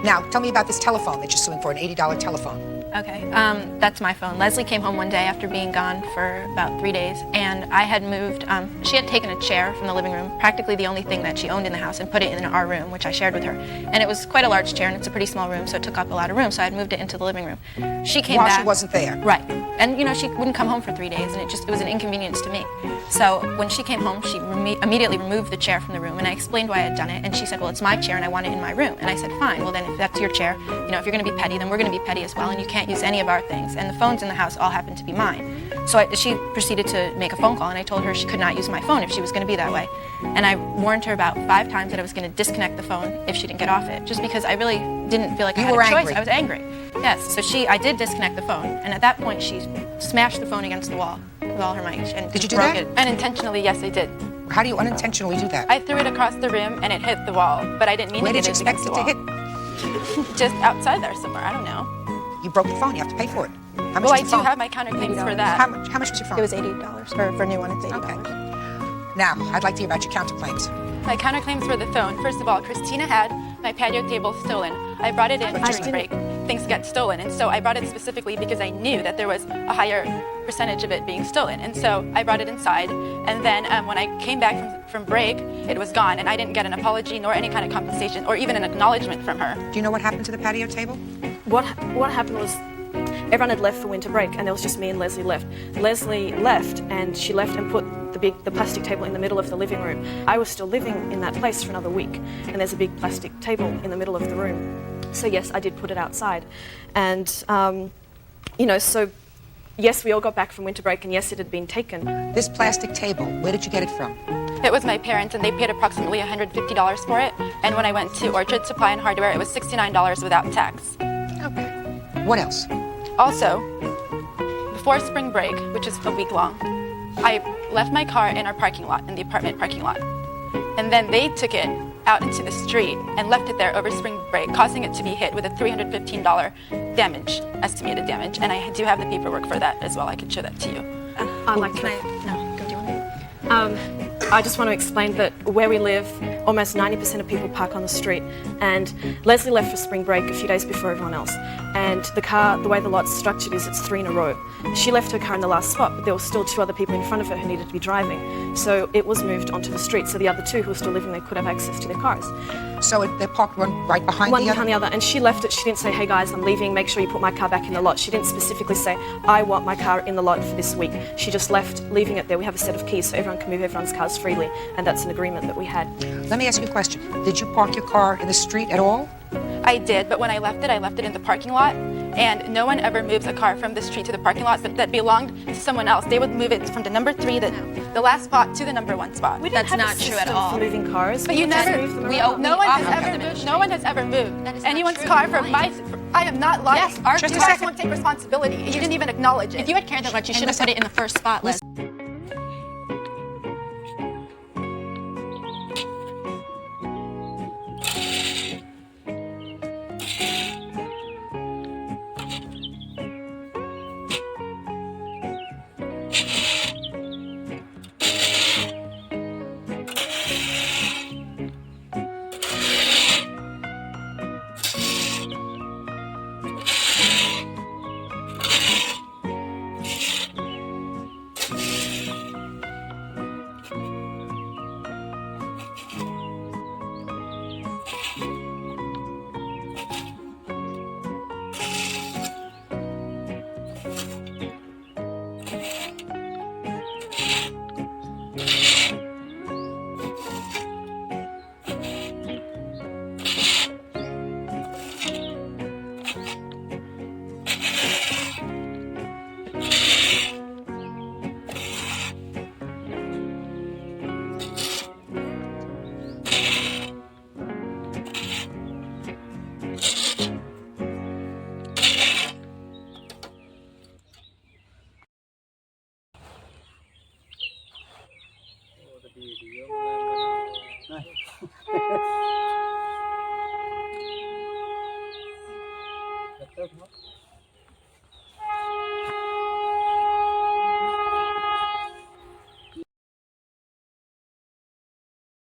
Now, tell me about this telephone that you're suing for, an $80 telephone. Okay, that's my phone. Leslie came home one day after being gone for about 3 days, and I had moved, she had taken a chair from the living room, practically the only thing that she owned in the house, and put it in our room, which I shared with her. And it was quite a large chair, and it's a pretty small room, so it took up a lot of room, so I had moved it into the living room. She came back. While she wasn't there. Right. And, you know, she wouldn't come home for 3 days, and it was an inconvenience to me. So when she came home, she immediately removed the chair from the room, and I explained why I had done it, and she said, well, it's my chair, and I want it in my room. And I said, fine, well, then if that's your chair, you know, if you're going to be petty, then we're going to be petty as well, and you can't use any of our things. And the phones in the house all happen to be mine. So she proceeded to make a phone call, and I told her she could not use my phone if she was going to be that way. And I warned her about 5 times that I was going to disconnect the phone if she didn't get off it, just because I really didn't feel like I had a choice. Angry. I was angry. Yes, so I did disconnect the phone, and at that point she smashed the phone against the wall with all her might. And did you do broke that? It. Unintentionally, yes, I did. How do you unintentionally do that? I threw it across the room and it hit the wall, but I didn't mean Where to did hit you it expect against it the to wall. hit? Just outside there somewhere, I don't know. You broke the phone, you have to pay for it. How much Well, was I the do phone? have my counterclaims for that. How much was your phone? It was $80, or for a new one it's $80. Okay. Now, I'd like to hear about your counterclaims. My counterclaims for the phone. First of all, Christina had my patio table stolen. I brought it in during break. Things get stolen, and so I brought it specifically because I knew that there was a higher percentage of it being stolen, and so I brought it inside. And then when I came back from break, it was gone, and I didn't get an apology nor any kind of compensation or even an acknowledgement from her. Do you know what happened to the patio table? What happened was everyone had left for winter break, and there was just me and Leslie left. Leslie left, and she left and put the plastic table in the middle of the living room. I was still living in that place for another week, and there's a big plastic table in the middle of the room. So yes, I did put it outside. And, you know, so yes, we all got back from winter break, and yes, it had been taken. This plastic table, where did you get it from? It was my parents, and they paid approximately $150 for it. And when I went to Orchard Supply and Hardware, it was $69 without tax. Okay. What else? Also, before spring break, which is a week long, I left my car in our parking lot, in the apartment parking lot. And then they took it out into the street and left it there over spring break, causing it to be hit with a $315 damage, estimated damage. And I do have the paperwork for that as well. I could show that to you. I like to. No, go do you want to? I just want to explain that where we live, almost 90% of people park on the street. And Leslie left for spring break a few days before everyone else. And the car, the way the lot's structured is it's 3 in a row. She left her car in the last spot, but there were still 2 other people in front of her who needed to be driving. So it was moved onto the street, so the other 2 who were still living there could have access to their cars. So they're parked one right behind One the other? behind the other, and she left it. She didn't say, hey guys, I'm leaving, make sure you put my car back in the lot. She didn't specifically say, I want my car in the lot for this week. She just left, leaving it there. We have a set of keys so everyone can move everyone's cars freely, and that's an agreement that we had. Let me ask you a question. Did you park your car in the street at all? I did, but when I left it in the parking lot, and no one ever moves a car from the street to the parking lot that belonged to someone else. They would move it from the number 3, the last spot, to the number 1 spot. That's not true at all. For moving cars, But you never, no one has ever moved anyone's car from my, I am not lying. Yes, our Just a you guys second. won't take responsibility. You didn't even acknowledge it. If you had cared that much, you should have put it in the first spot, Liz.